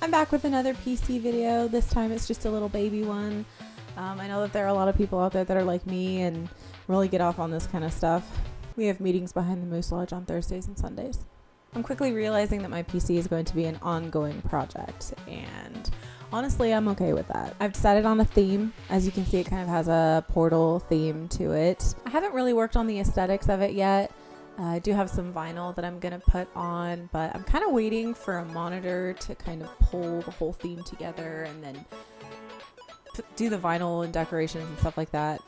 I'm back with another PC video. This time it's just a little baby one. I know that there are a lot of people out there that are like me and really get off on this kind of stuff. We have meetings behind the Moose Lodge on Thursdays and Sundays. I'm quickly realizing that my PC is going to be an ongoing project, and honestly, I'm okay with that. I've decided on a theme. As you can see, it kind of has a portal theme to it. I haven't really worked on the aesthetics of it yet. I do have some vinyl that I'm going to put on, but I'm kind of waiting for a monitor to kind of pull the whole theme together and then do the vinyl and decorations and stuff like that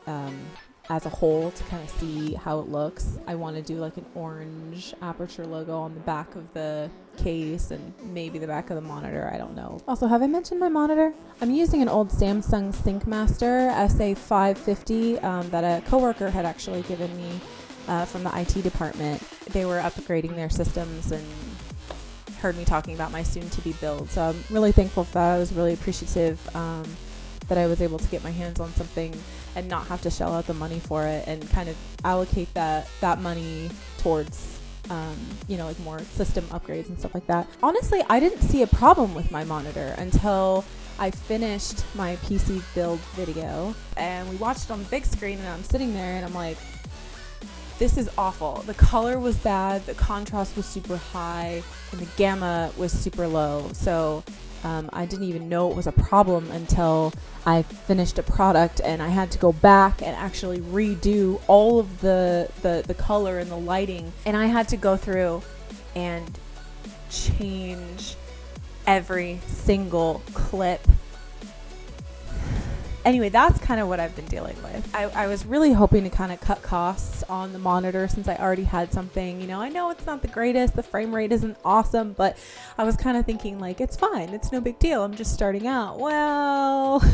as a whole to kind of see how it looks. I want to do like an orange aperture logo on the back of the case and maybe the back of the monitor. I don't know. Also, have I mentioned my monitor? I'm using an old Samsung ThinkMaster SA550 that a coworker had actually given me from the IT department. They were upgrading their systems and heard me talking about my soon-to-be build. So I'm really thankful for that. I was really appreciative that I was able to get my hands on something and not have to shell out the money for it and kind of allocate that money towards like more system upgrades and stuff like that. Honestly, I didn't see a problem with my monitor until I finished my PC build video and we watched it on the big screen, and I'm sitting there and I'm like, this is awful. The color was bad, the contrast was super high, and the gamma was super low. So I didn't even know it was a problem until I finished a product and I had to go back and actually redo all of the color and the lighting. And I had to go through and change every single clip. Anyway, that's kind of what I've been dealing with. I was really hoping to kind of cut costs on the monitor since I already had something. You know, I know it's not the greatest, the frame rate isn't awesome, but I was kind of thinking like, it's fine, it's no big deal, I'm just starting out. Well,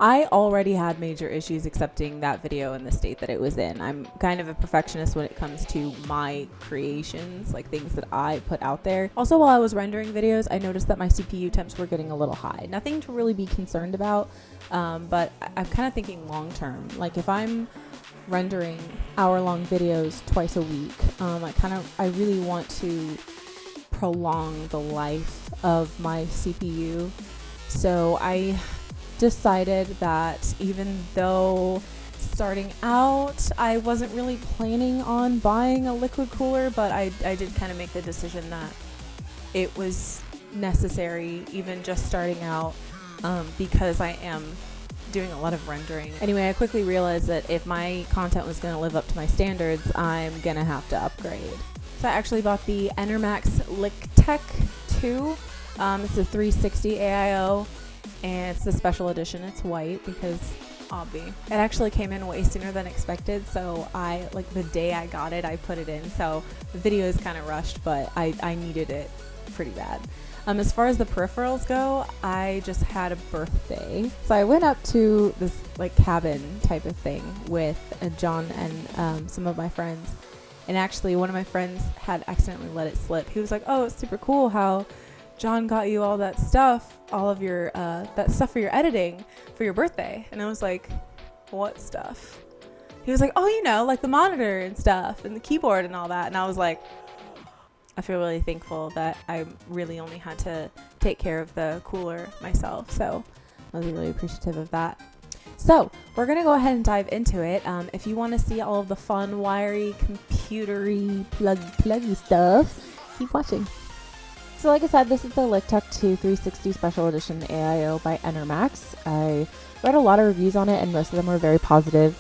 I already had major issues accepting that video in the state that it was in. I'm kind of a perfectionist when it comes to my creations, like things that I put out there. Also, while I was rendering videos, I noticed that my CPU temps were getting a little high. Nothing to really be concerned about, but I'm kind of thinking long term. Like if I'm rendering hour-long videos twice a week, I really want to prolong the life of my CPU. So I decided that even though starting out I wasn't really planning on buying a liquid cooler, but I did kind of make the decision that it was necessary, even just starting out, because I am doing a lot of rendering. Anyway, I quickly realized that if my content was going to live up to my standards, I'm gonna have to upgrade. So I actually bought the Enermax Lictech 2. It's a 360 AIO. And it's the special edition. It's white because obvi. It actually came in way sooner than expected, so the day I got it, I put it in. So the video is kind of rushed, but I needed it pretty bad. As far as the peripherals go, I just had a birthday. So I went up to this cabin type of thing with John and some of my friends. And actually one of my friends had accidentally let it slip. He was like, oh, it's super cool how John got you all that stuff, all of your, that stuff for your editing for your birthday. And I was like, what stuff? He was like, oh, like the monitor and stuff and the keyboard and all that. And I was like, I feel really thankful that I really only had to take care of the cooler myself. So I was really appreciative of that. So we're going to go ahead and dive into it. If you want to see all of the fun, wiry, computery, pluggy stuff, keep watching. So like I said, this is the Lictech 2 360 Special Edition AIO by Enermax. I read a lot of reviews on it, and most of them were very positive.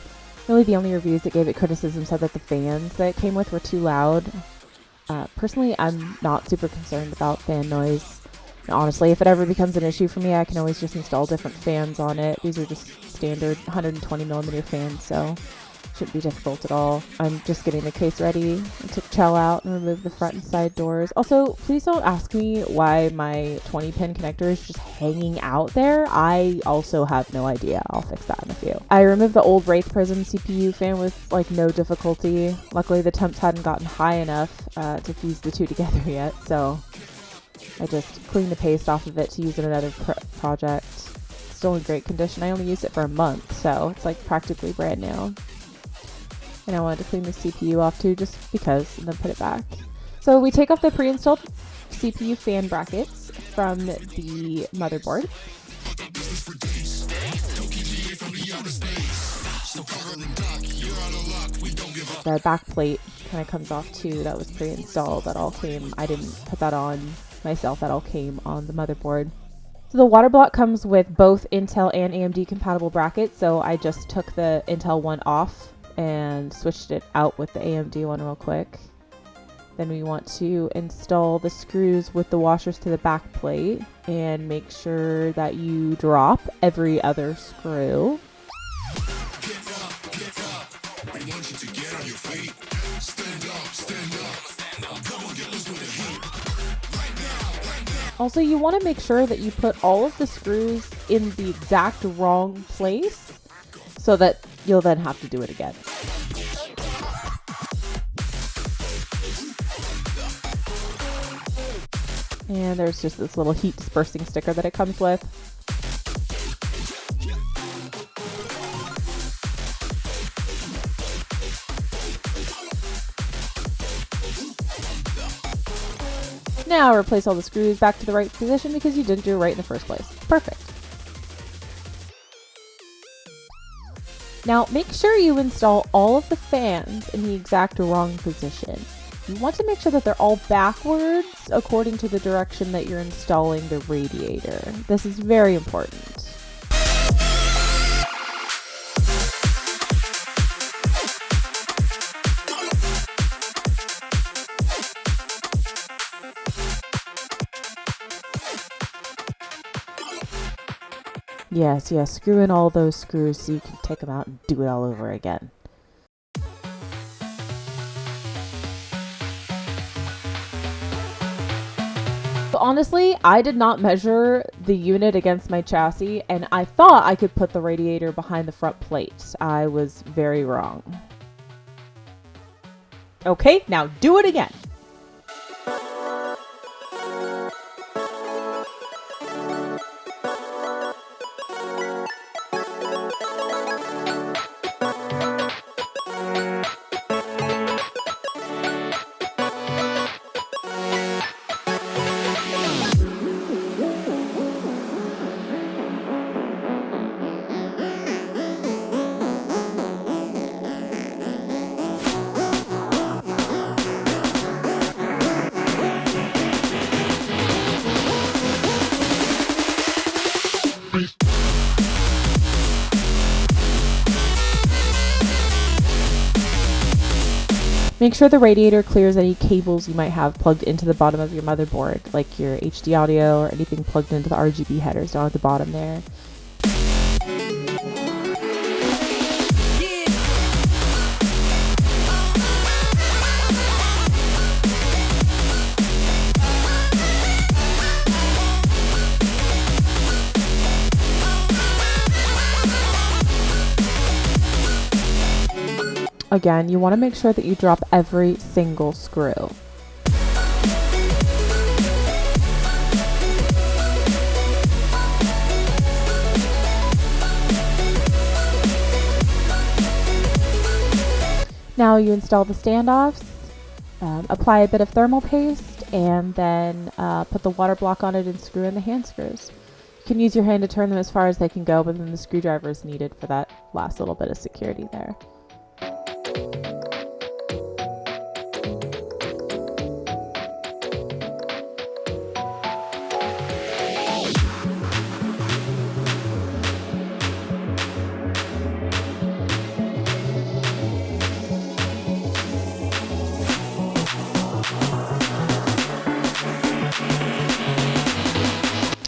Really, the only reviews that gave it criticism said that the fans that it came with were too loud. Personally, I'm not super concerned about fan noise. And honestly, if it ever becomes an issue for me, I can always just install different fans on it. These are just standard 120mm fans, so shouldn't be difficult at all. I'm just getting the case ready. I took Chell out and removed the front and side doors. Also, please don't ask me why my 20-pin connector is just hanging out there. I also have no idea. I'll fix that in a few. I removed the old Wrek Prism CPU fan with no difficulty. Luckily, the temps hadn't gotten high enough to fuse the two together yet, so I just cleaned the paste off of it to use in another project. It's still in great condition. I only used it for a month, so it's practically brand new. And I wanted to clean the CPU off too, just because, and then put it back. So we take off the pre-installed CPU fan brackets from the motherboard. The back plate kind of comes off too. That was pre-installed. That all came, I didn't put that on myself. That all came on the motherboard. So the water block comes with both Intel and AMD compatible brackets. So I just took the Intel one off and switched it out with the AMD one real quick. Then we want to install the screws with the washers to the back plate and make sure that you drop every other screw. Also, you want to make sure that you put all of the screws in the exact wrong place so that you'll then have to do it again. And there's just this little heat dispersing sticker that it comes with. Now replace all the screws back to the right position because you didn't do it right in the first place. Perfect. Now make sure you install all of the fans in the exact wrong position. You want to make sure that they're all backwards according to the direction that you're installing the radiator. This is very important. Yes, screw in all those screws so you can take them out and do it all over again. But honestly, I did not measure the unit against my chassis, and I thought I could put the radiator behind the front plate. I was very wrong. Okay, now do it again. Make sure the radiator clears any cables you might have plugged into the bottom of your motherboard, like your HD audio or anything plugged into the RGB headers down at the bottom there. Again, you want to make sure that you drop every single screw. Now you install the standoffs, apply a bit of thermal paste, and then put the water block on it and screw in the hand screws. You can use your hand to turn them as far as they can go, but then the screwdriver is needed for that last little bit of security there.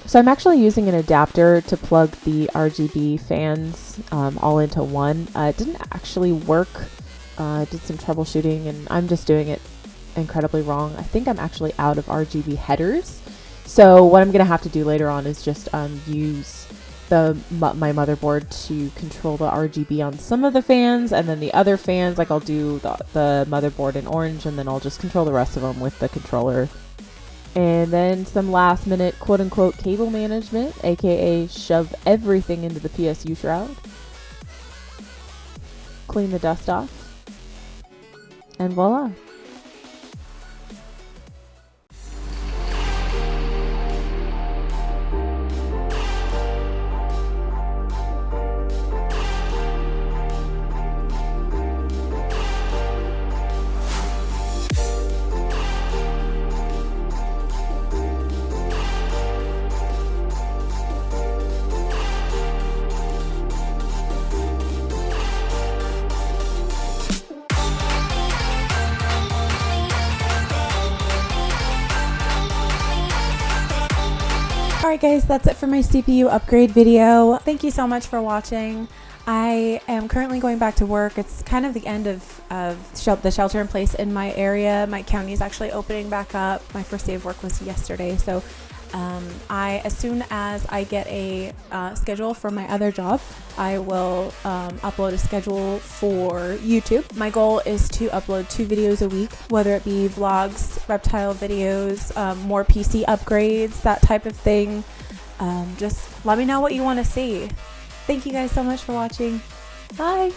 So I'm actually using an adapter to plug the RGB fans all into one. It didn't actually work. I did some troubleshooting and I'm just doing it incredibly wrong. I think I'm actually out of RGB headers. So what I'm going to have to do later on is just use my motherboard to control the RGB on some of the fans, and then the other fans, like I'll do the motherboard in orange, and then I'll just control the rest of them with the controller. And then some last minute quote-unquote cable management, aka shove everything into the PSU shroud, clean the dust off, and voila. Alright guys, that's it for my CPU upgrade video. Thank you so much for watching. I am currently going back to work. It's kind of the end of the shelter in place in my area. My county is actually opening back up. My first day of work was yesterday, so as soon as I get a schedule for my other job, I will upload a schedule for YouTube. My goal is to upload 2 videos a week, whether it be vlogs, reptile videos, more PC upgrades, that type of thing. Just let me know what you want to see. Thank you guys so much for watching. Bye!